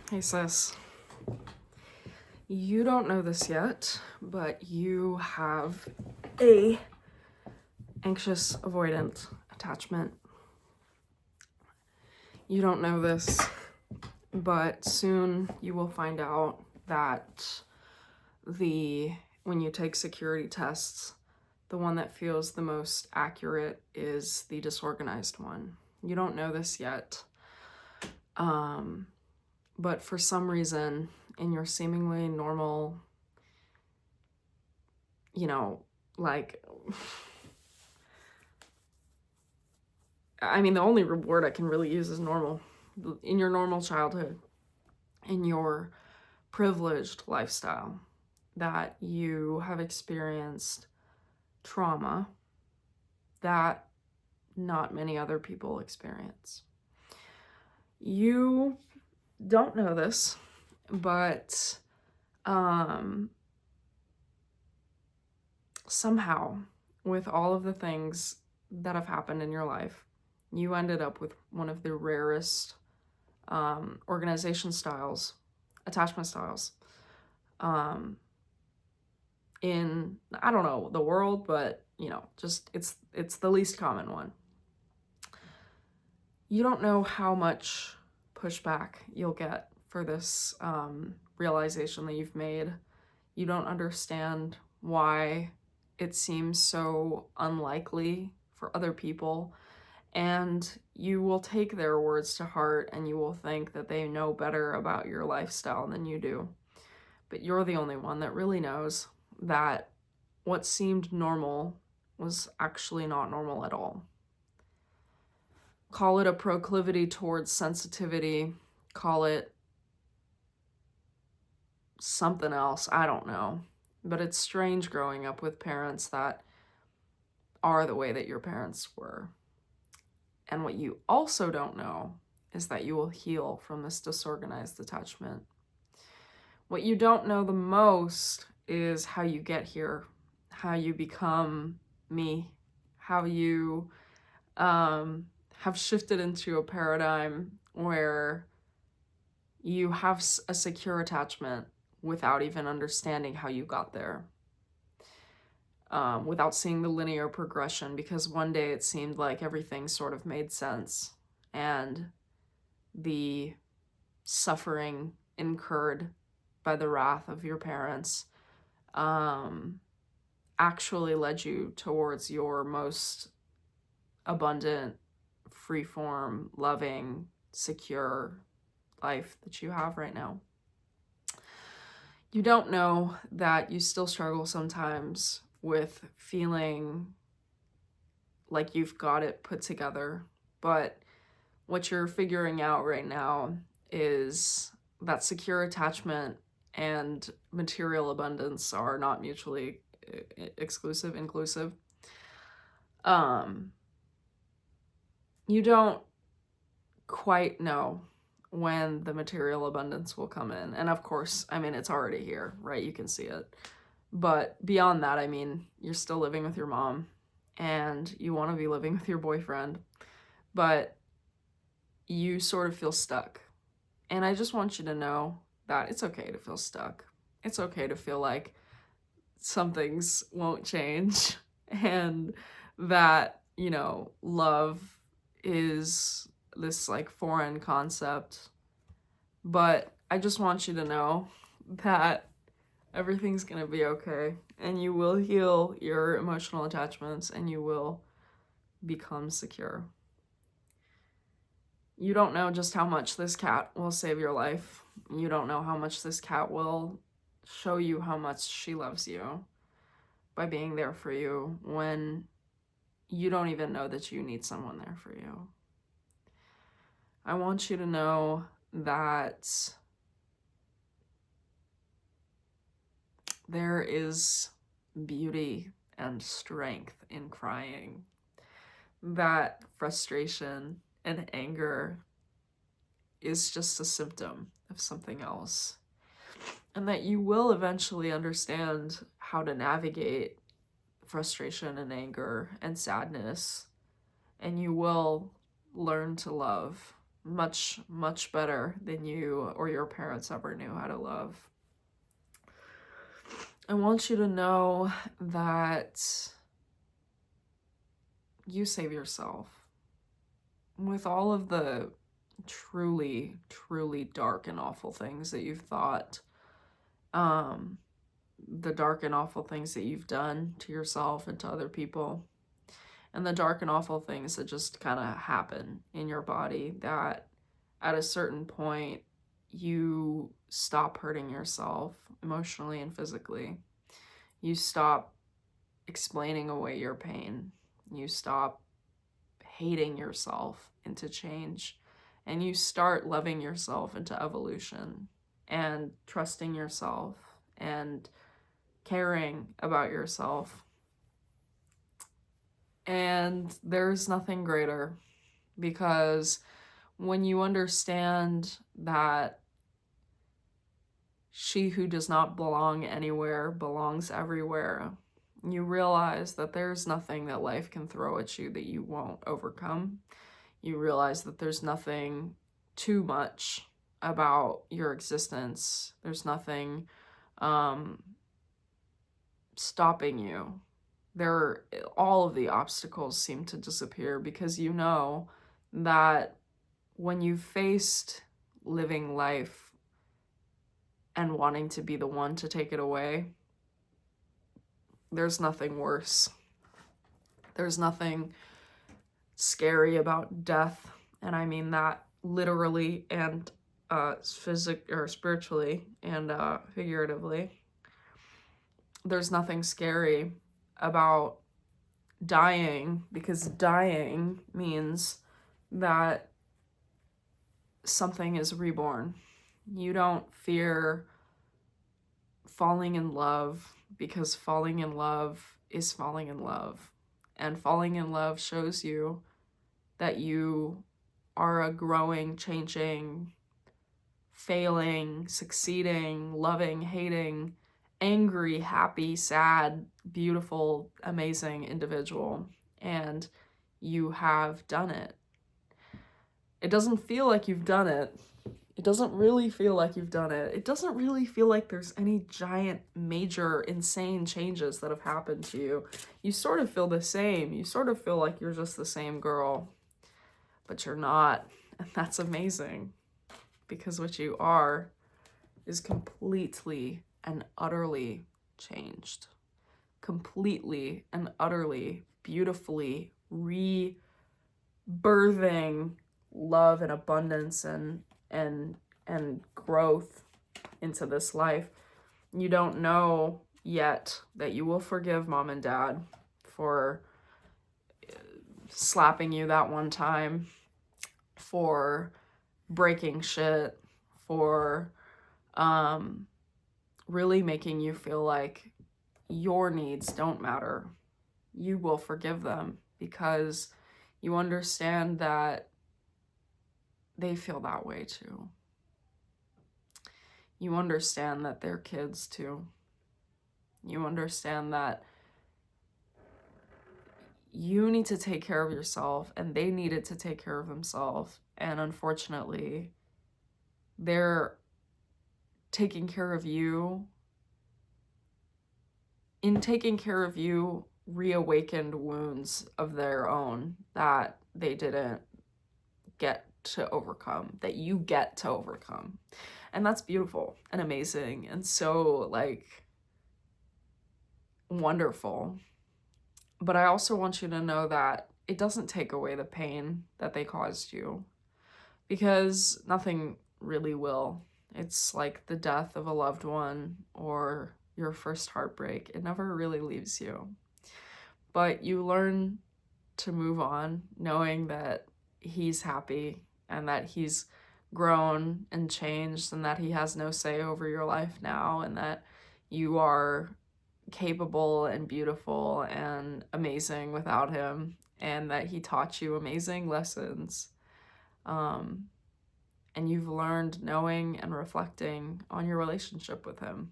Hey sis, you don't know this yet, but you have a anxious avoidant attachment. You don't know this, but soon you will find out that when you take security tests, the one that feels the most accurate is the disorganized one. You don't know this yet. But for some reason, in your seemingly normal, the only word I can really use is normal. In your normal childhood, in your privileged lifestyle, that you have experienced trauma that not many other people experience. You don't know this, but somehow, with all of the things that have happened in your life, you ended up with one of the rarest organization styles, attachment styles, in, I don't know, the world, but just it's the least common one. You don't know how much pushback you'll get for this realization that you've made. You don't understand why it seems so unlikely for other people, and you will take their words to heart and you will think that they know better about your lifestyle than you do. But you're the only one that really knows that what seemed normal was actually not normal at all. Call it a proclivity towards sensitivity, call it something else, I don't know. But it's strange growing up with parents that are the way that your parents were. And what you also don't know is that you will heal from this disorganized attachment. What you don't know the most is how you get here, how you become me, how you have shifted into a paradigm where you have a secure attachment without even understanding how you got there, without seeing the linear progression, because one day it seemed like everything sort of made sense and the suffering incurred by the wrath of your parents actually led you towards your most abundant, freeform, loving, secure life that you have right now. You don't know that you still struggle sometimes with feeling like you've got it put together, but what you're figuring out right now is that secure attachment and material abundance are not mutually inclusive. You don't quite know when the material abundance will come in. And of course, it's already here, right? You can see it. But beyond that, you're still living with your mom and you want to be living with your boyfriend, but you sort of feel stuck. And I just want you to know that it's okay to feel stuck. It's okay to feel like some things won't change and that, love is this foreign concept. But I just want you to know that everything's gonna be okay and you will heal your emotional attachments and you will become secure. You don't know just how much this cat will save your life. You don't know how much this cat will show you how much she loves you by being there for you when you don't even know that you need someone there for you. I want you to know that there is beauty and strength in crying, that frustration and anger is just a symptom of something else, and that you will eventually understand how to navigate frustration and anger and sadness, and you will learn to love much, much better than you or your parents ever knew how to love. I want you to know that you save yourself. With all of the truly, truly dark and awful things that you've thought, the dark and awful things that you've done to yourself and to other people, and the dark and awful things that just kind of happen in your body, that at a certain point you stop hurting yourself emotionally and physically. You stop explaining away your pain. You stop hating yourself into change. And you start loving yourself into evolution and trusting yourself and caring about yourself. And there's nothing greater, because when you understand that she who does not belong anywhere belongs everywhere, you realize that there's nothing that life can throw at you that you won't overcome. You realize that there's nothing too much about your existence. There's nothing stopping you. All of the obstacles seem to disappear, because you know that when you faced living life and wanting to be the one to take it away, there's nothing worse. There's nothing scary about death, and I mean that literally and spiritually and figuratively. There's nothing scary about dying, because dying means that something is reborn. You don't fear falling in love, because falling in love is falling in love. And falling in love shows you that you are a growing, changing, failing, succeeding, loving, hating, angry, happy, sad, beautiful, amazing individual. And you have done it. It doesn't feel like you've done it. It doesn't really feel like you've done it. It doesn't really feel like there's any giant, major, insane changes that have happened to you. You sort of feel the same. You sort of feel like you're just the same girl, but you're not. And that's amazing, because what you are is completely and utterly changed. Completely and utterly, beautifully rebirthing love and abundance and growth into this life. You don't know yet that you will forgive mom and dad for slapping you that one time, for breaking shit, for really making you feel like your needs don't matter. You will forgive them, because you understand that they feel that way too. You understand that they're kids too. You understand that you need to take care of yourself, and they needed to take care of themselves. And unfortunately, they're taking care of you. In taking care of you, reawakened wounds of their own that they didn't get to overcome, that you get to overcome. And that's beautiful and amazing and so, like, wonderful. But I also want you to know that it doesn't take away the pain that they caused you, because nothing really will. It's like the death of a loved one or your first heartbreak. It never really leaves you. But you learn to move on knowing that he's happy and that he's grown and changed, and that he has no say over your life now, and that you are capable and beautiful and amazing without him, and that he taught you amazing lessons. And you've learned knowing and reflecting on your relationship with him.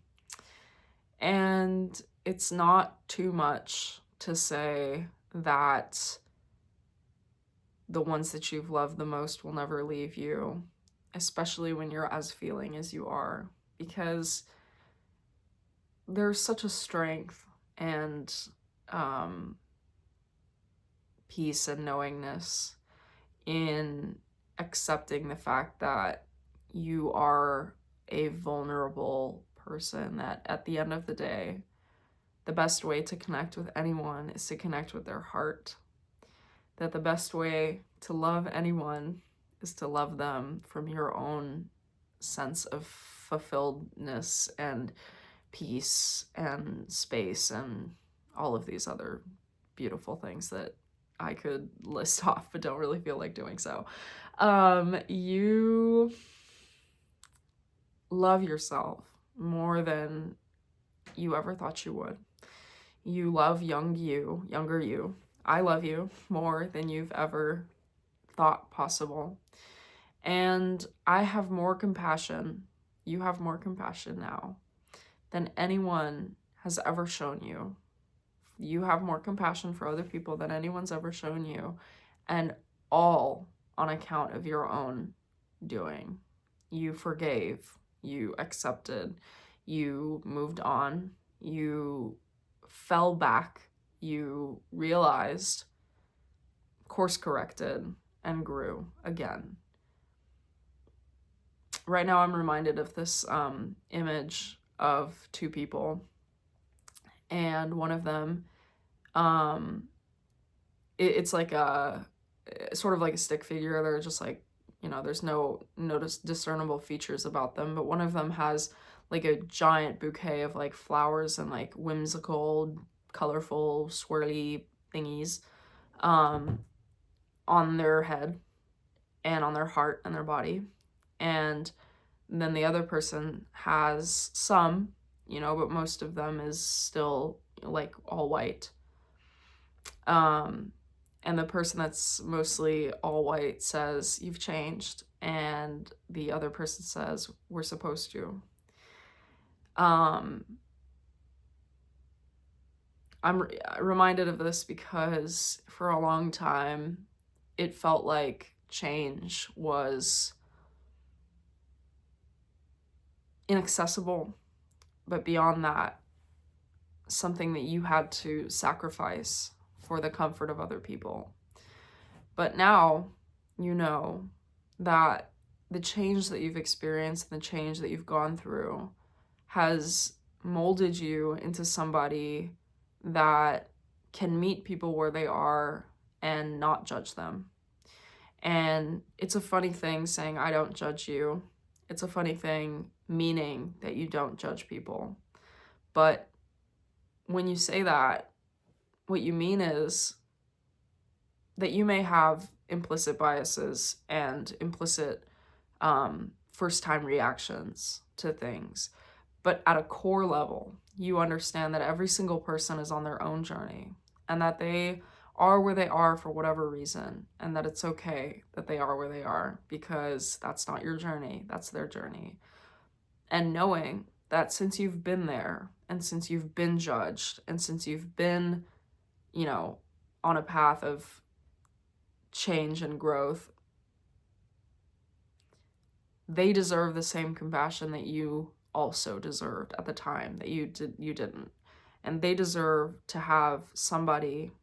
And it's not too much to say that the ones that you've loved the most will never leave you, especially when you're as feeling as you are, because there's such a strength and peace and knowingness in accepting the fact that you are a vulnerable person, that at the end of the day, the best way to connect with anyone is to connect with their heart. That the best way to love anyone is to love them from your own sense of fulfilledness and peace and space and all of these other beautiful things that I could list off but don't really feel like doing so. You love yourself more than you ever thought you would. You love younger you. I love you more than you've ever thought possible. And I have more compassion. You have more compassion now than anyone has ever shown you. You have more compassion for other people than anyone's ever shown you, and all on account of your own doing. You forgave, you accepted, you moved on, you fell back, you realized, course corrected, and grew again. Right now I'm reminded of this image of two people, and one of them, it's like a sort of like a stick figure. They're just like, you know, there's no discernible features about them, but one of them has like a giant bouquet of like flowers and like whimsical, colorful, swirly thingies on their head and on their heart and their body. And then the other person has some, you know, but most of them is still like all white. And the person that's mostly all white says, "You've changed." And the other person says, "We're supposed to." I'm reminded of this because for a long time, it felt like change was inaccessible, but beyond that, something that you had to sacrifice for the comfort of other people. But now you know that the change that you've experienced and the change that you've gone through has molded you into somebody that can meet people where they are and not judge them. And it's a funny thing saying, "I don't judge you." It's a funny thing meaning that you don't judge people. But when you say that, what you mean is that you may have implicit biases and implicit first-time reactions to things. But at a core level, you understand that every single person is on their own journey and that they are where they are for whatever reason, and that it's okay that they are where they are because that's not your journey, that's their journey. And knowing that since you've been there and since you've been judged and since you've been, you know, on a path of change and growth, they deserve the same compassion that you also deserved at the time that you didn't. And they deserve to have somebody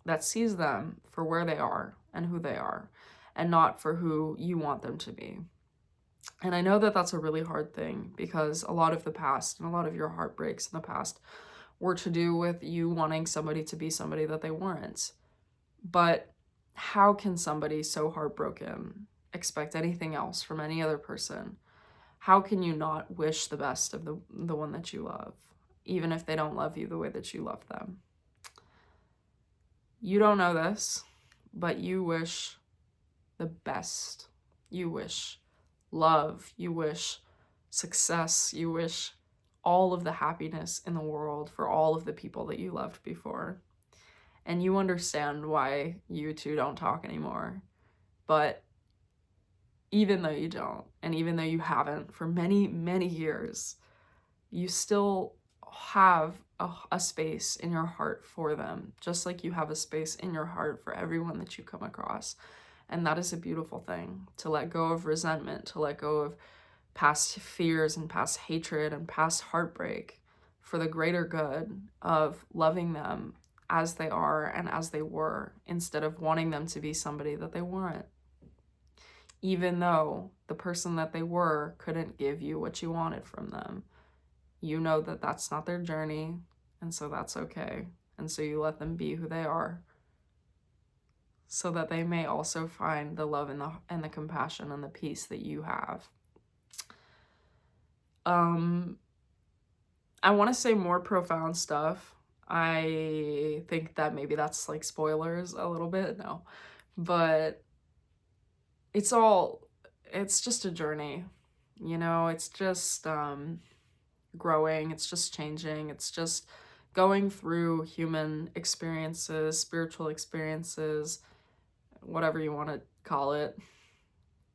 that sees them for where they are and who they are, and not for who you want them to be. And I know that that's a really hard thing because a lot of the past and a lot of your heartbreaks in the past were to do with you wanting somebody to be somebody that they weren't. But how can somebody so heartbroken expect anything else from any other person? How can you not wish the best of the one that you love, even if they don't love you the way that you love them? You don't know this, but you wish the best. You wish love. You wish success. You wish all of the happiness in the world for all of the people that you loved before. And you understand why you two don't talk anymore. But even though you don't, and even though you haven't for many, many years, you still have a space in your heart for them, just like you have a space in your heart for everyone that you come across. And that is a beautiful thing, to let go of resentment, to let go of past fears and past hatred and past heartbreak for the greater good of loving them as they are and as they were, instead of wanting them to be somebody that they weren't. Even though the person that they were couldn't give you what you wanted from them. You know that that's not their journey, and so that's okay. And so you let them be who they are, so that they may also find the love and the compassion and the peace that you have. I want to say more profound stuff. I think that maybe that's like spoilers a little bit. No, but it's just a journey, you know. It's just growing, it's just changing, it's just going through human experiences, spiritual experiences, whatever you want to call it,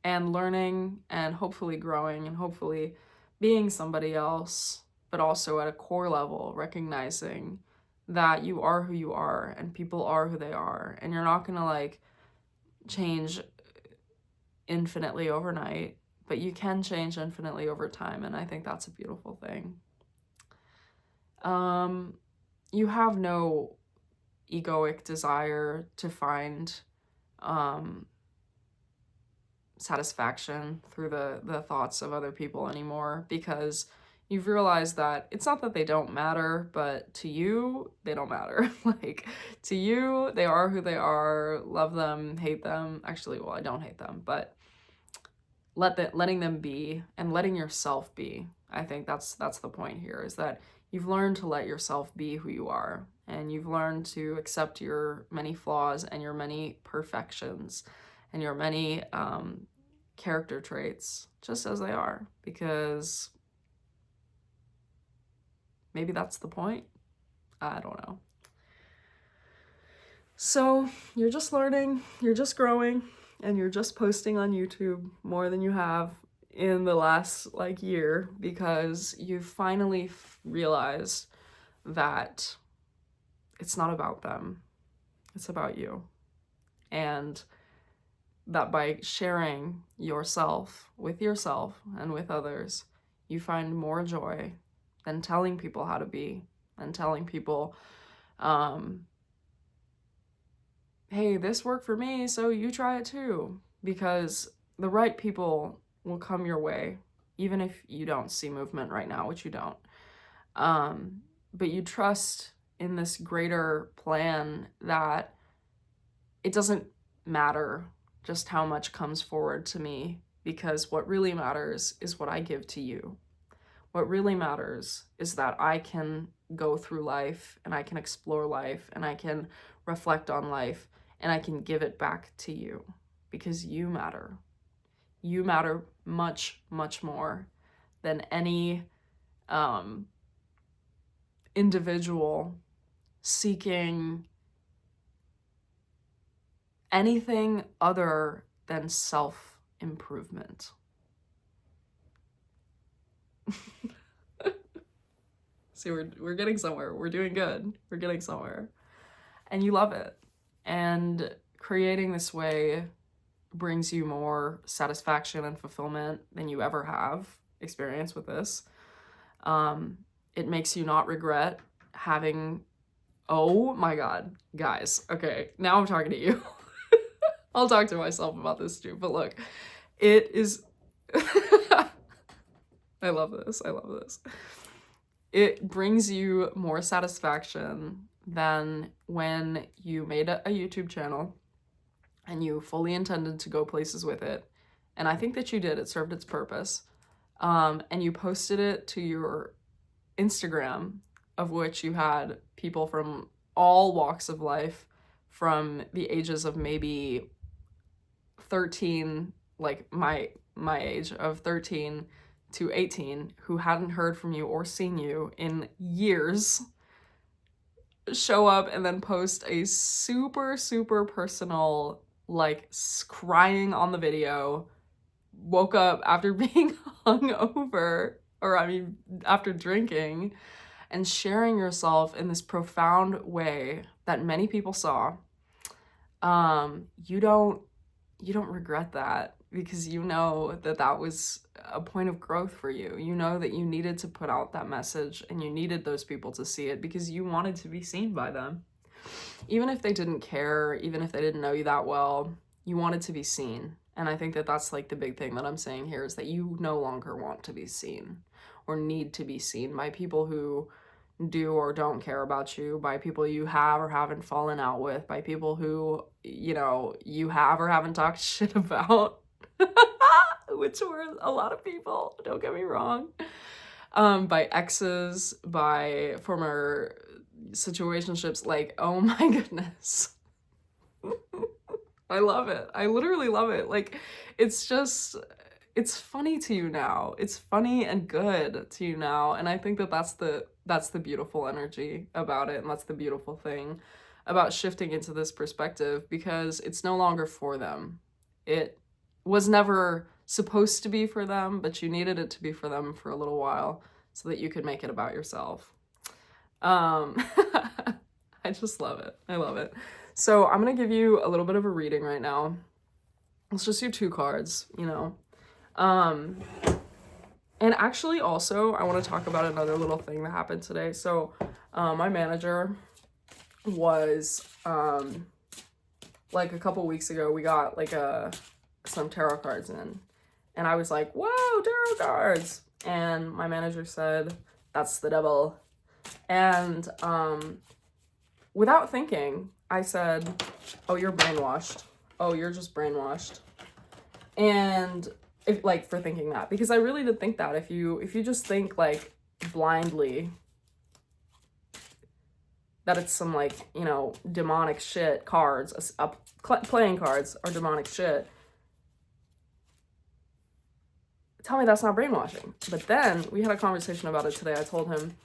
and learning and hopefully growing and hopefully being somebody else, but also at a core level recognizing that you are who you are and people are who they are, and you're not gonna like change infinitely overnight, but you can change infinitely over time, and I think that's a beautiful thing. You have no egoic desire to find satisfaction through the thoughts of other people anymore, because you've realized that it's not that they don't matter, but to you, they don't matter. Like, to you, they are who they are. Love them, hate them. Actually, well, I don't hate them, but letting them be and letting yourself be. I think that's the point here, is that you've learned to let yourself be who you are, and you've learned to accept your many flaws and your many perfections and your many character traits just as they are, because maybe that's the point. I don't know. So you're just learning, you're just growing, and you're just posting on YouTube more than you have in the last like year, because you've finally realized that it's not about them, it's about you. And that by sharing yourself and with others, you find more joy than telling people how to be, and telling people, hey, this worked for me, so you try it too. Because the right people will come your way, even if you don't see movement right now, which you don't. But you trust in this greater plan that it doesn't matter just how much comes forward to me, because what really matters is what I give to you. What really matters is that I can go through life, and I can explore life, and I can reflect on life, and I can give it back to you, because you matter. You matter much, much more than any individual seeking anything other than self-improvement. See, we're getting somewhere. We're doing good. We're getting somewhere. And you love it. And creating this way brings you more satisfaction and fulfillment than you ever have experienced with this. It makes you not regret having, oh my God, guys. Okay, now I'm talking to you. I'll talk to myself about this too, but look, it is, I love this. It brings you more satisfaction than when you made a YouTube channel and you fully intended to go places with it. And I think that you did, it served its purpose. And you posted it to your Instagram, of which you had people from all walks of life, from the ages of maybe 13, like my age of 13 to 18, who hadn't heard from you or seen you in years, show up and then post a super, super personal, like, crying on the video, woke up after being hungover, or I mean, after drinking, and sharing yourself in this profound way that many people saw, you don't regret that, because you know that that was a point of growth for you. You know that you needed to put out that message, and you needed those people to see it because you wanted to be seen by them. Even if they didn't care, even if they didn't know you that well, you wanted to be seen. And I think that that's like the big thing that I'm saying here, is that you no longer want to be seen or need to be seen by people who do or don't care about you, by people you have or haven't fallen out with, by people who, you know, you have or haven't talked shit about, which were a lot of people, don't get me wrong, by exes, by former situationships. Like, oh my goodness. I love it. I literally love it. Like, it's just, it's funny to you now. It's funny and good to you now. And I think that that's the beautiful energy about it. And that's the beautiful thing about shifting into this perspective, because it's no longer for them. It was never supposed to be for them, but you needed it to be for them for a little while so that you could make it about yourself. I just love it. I love it. So I'm going to give you a little bit of a reading right now. Let's just do 2 cards, you know. And actually also, I want to talk about another little thing that happened today. So, my manager was, like a couple weeks ago, we got like some tarot cards in, and I was like, whoa, tarot cards. And my manager said, that's the devil. And, without thinking, I said, oh, you're brainwashed. Oh, you're just brainwashed. And if, like, for thinking that, because I really did think that if you just think like blindly that it's some, like, you know, demonic shit, cards, playing cards are demonic shit, tell me that's not brainwashing. But then we had a conversation about it today. I told him,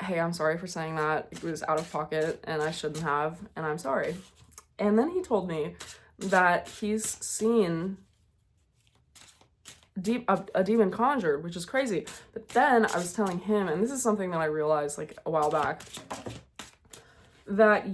hey, I'm sorry for saying that. It was out of pocket and I shouldn't have, and I'm sorry. And then he told me that he's seen a demon conjured, which is crazy. But then I was telling him, and this is something that I realized like a while back, that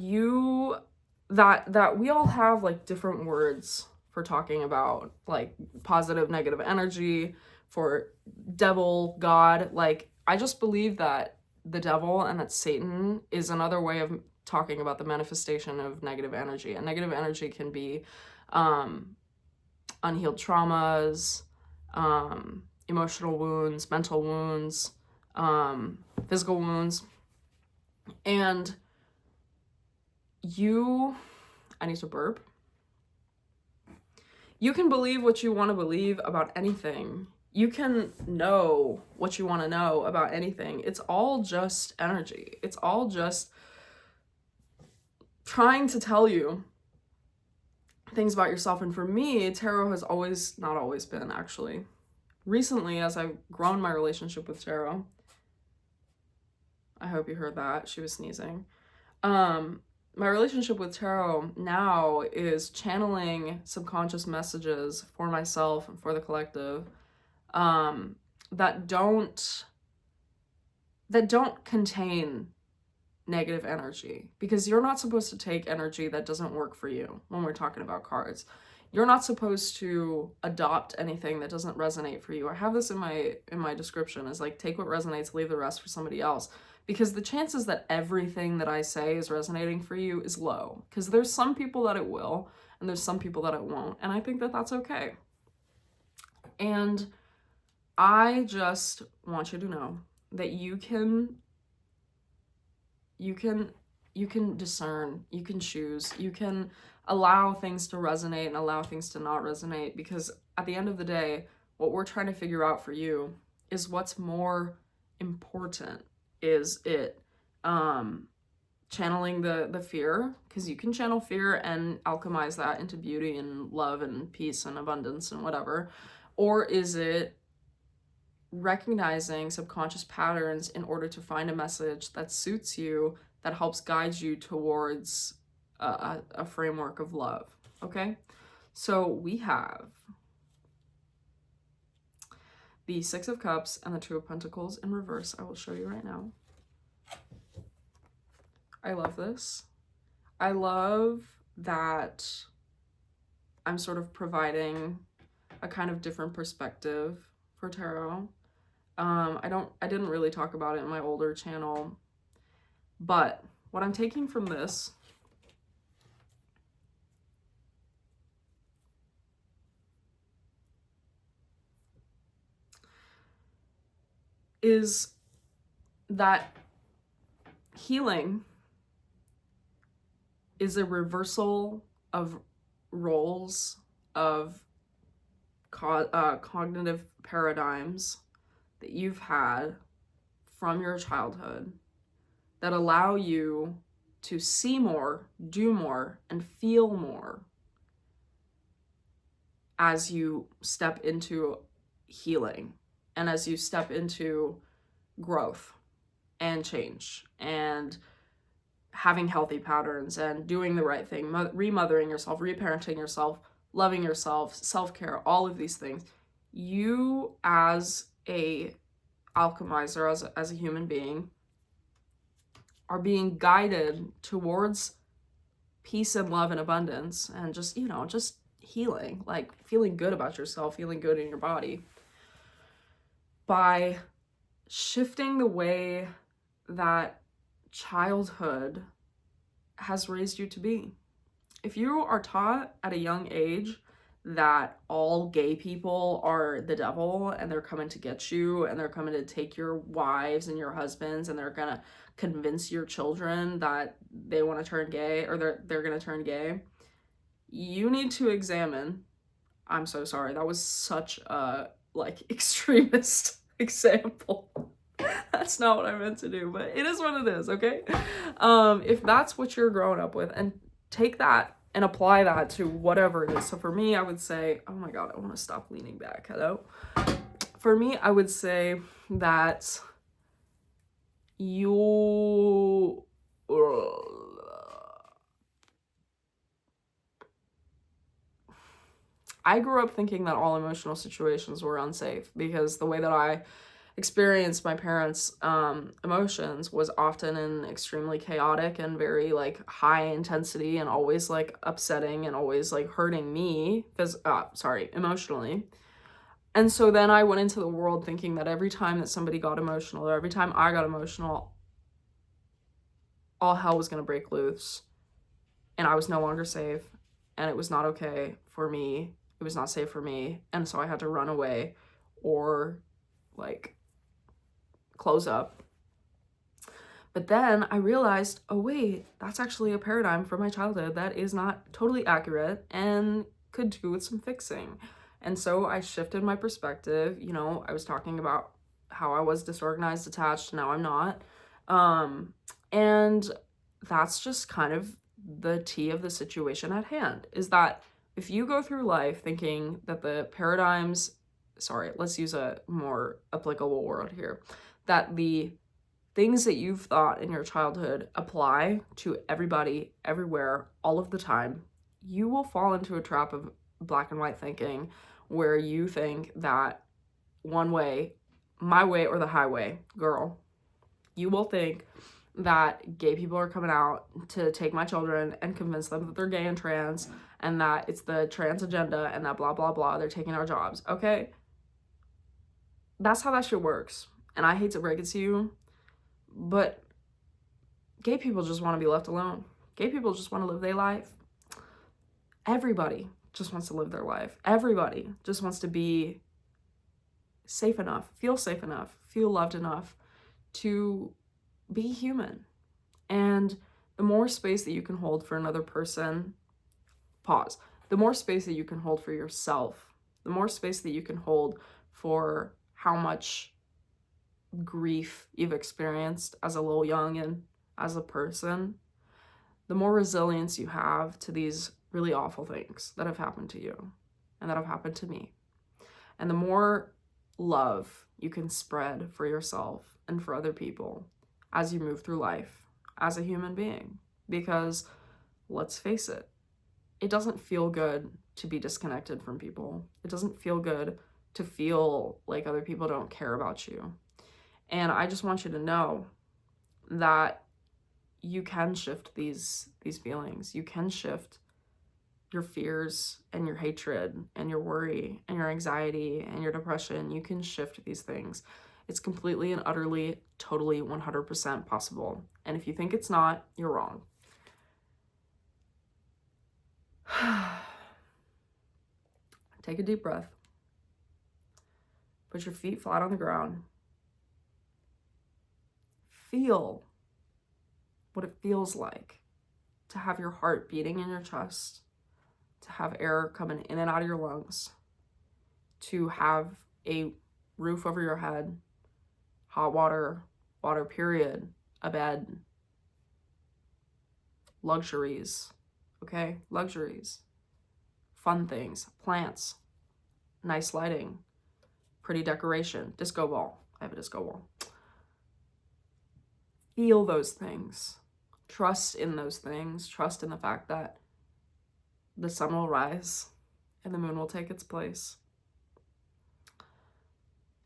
that we all have like different words for talking about like positive, negative energy, for devil, God. Like, I just believe that the devil and that Satan is another way of talking about the manifestation of negative energy. And negative energy can be unhealed traumas, emotional wounds, mental wounds, physical wounds. And I need to burp. You can believe what you want to believe about anything. You can know what you want to know about anything. It's all just energy. It's all just trying to tell you things about yourself. And for me, tarot has not always been, actually. Recently, as I've grown my relationship with tarot, I hope you heard that. She was sneezing. My relationship with tarot now is channeling subconscious messages for myself and for the collective, that don't contain negative energy, because you're not supposed to take energy that doesn't work for you. When we're talking about cards, you're not supposed to adopt anything that doesn't resonate for you. I have this in my description, is like, take what resonates, leave the rest for somebody else, because the chances that everything that I say is resonating for you is low, because there's some people that it will and there's some people that it won't, and I think that that's okay. And I just want you to know that you can discern, you can choose, you can allow things to resonate and allow things to not resonate, because at the end of the day, what we're trying to figure out for you is what's more important. Is it channeling the fear, because you can channel fear and alchemize that into beauty and love and peace and abundance and whatever, or is it recognizing subconscious patterns in order to find a message that suits you, that helps guide you towards a framework of love. Okay, so we have the 6 of Cups and the 2 of Pentacles in reverse. I will show you right now. I love this. I love that I'm sort of providing a kind of different perspective for tarot. I didn't really talk about it in my older channel, but what I'm taking from this is that healing is a reversal of roles, of cognitive paradigms that you've had from your childhood that allow you to see more, do more, and feel more as you step into healing and as you step into growth and change and having healthy patterns and doing the right thing, remothering yourself, reparenting yourself, loving yourself, self-care, all of these things. You as a alchemizer, as a human being, are being guided towards peace and love and abundance and just, you know, just healing, like feeling good about yourself, feeling good in your body by shifting the way that childhood has raised you to be. If you are taught at a young age that all gay people are the devil and they're coming to get you and they're coming to take your wives and your husbands and they're gonna convince your children that they want to turn gay or they're gonna turn gay, you need to examine. I'm so sorry, that was such a like extremist example. That's not what I meant to do, but it is what it is, okay? If that's what you're growing up with, and take that and apply that to whatever it is. So for me, I would say, oh my God, I want to stop leaning back. Hello? For me, I would say that you... I grew up thinking that all emotional situations were unsafe because the way that I experienced my parents' emotions was often in extremely chaotic and very like high intensity and always like upsetting and always like hurting me emotionally. And so then I went into the world thinking that every time that somebody got emotional or every time I got emotional, all hell was going to break loose and I was no longer safe and it was not okay for me. It was not safe for me. And so I had to run away or like close up. But then I realized, oh wait, that's actually a paradigm from my childhood that is not totally accurate and could do with some fixing. And so I shifted my perspective. You know, I was talking about how I was disorganized, attached, now I'm not. And that's just kind of the tea of the situation at hand, is that if you go through life thinking that the paradigms, let's use a more applicable word here, that the things that you've thought in your childhood apply to everybody, everywhere, all of the time, you will fall into a trap of black and white thinking where you think that one way, my way or the highway, girl. You will think that gay people are coming out to take my children and convince them that they're gay and trans and that it's the trans agenda and that blah, blah, blah, they're taking our jobs, okay? That's how that shit works. And I hate to break it to you, but gay people just want to be left alone. Gay people just want to live their life. Everybody just wants to live their life. Everybody just wants to be safe enough, feel loved enough to be human. And the more space that you can hold for another person, the more space that you can hold for yourself, the more space that you can hold for how much grief you've experienced as a little youngin', as a person, the more resilience you have to these really awful things that have happened to you and that have happened to me. And the more love you can spread for yourself and for other people as you move through life as a human being. Because let's face it, it doesn't feel good to be disconnected from people. It doesn't feel good to feel like other people don't care about you. And I just want you to know that you can shift these feelings. You can shift your fears and your hatred and your worry and your anxiety and your depression. You can shift these things. It's completely and utterly, totally 100% possible. And if you think it's not, you're wrong. Take a deep breath. Put your feet flat on the ground. Feel what it feels like to have your heart beating in your chest, to have air coming in and out of your lungs, to have a roof over your head, hot water, water period, a bed, luxuries, okay? Luxuries, fun things, plants, nice lighting, pretty decoration, disco ball. I have a disco ball. Feel those things. Trust in those things. Trust in the fact that the sun will rise and the moon will take its place.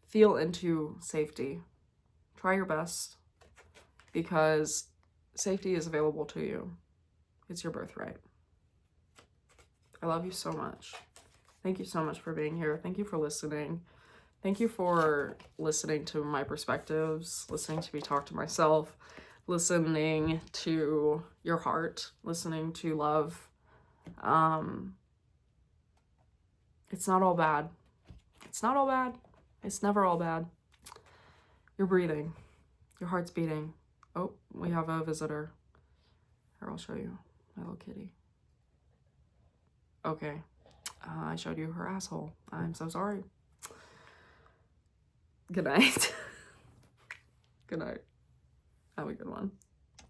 Feel into safety. Try your best, because safety is available to you. It's your birthright. I love you so much. Thank you so much for being here. Thank you for listening. Thank you for listening to my perspectives, listening to me talk to myself, listening to your heart, listening to love. It's not all bad. It's not all bad. It's never all bad. You're breathing. Your heart's beating. Oh, we have a visitor. Here, I'll show you my little kitty. Okay. I showed you her asshole. I'm so sorry. Good night. Good night. Have a good one.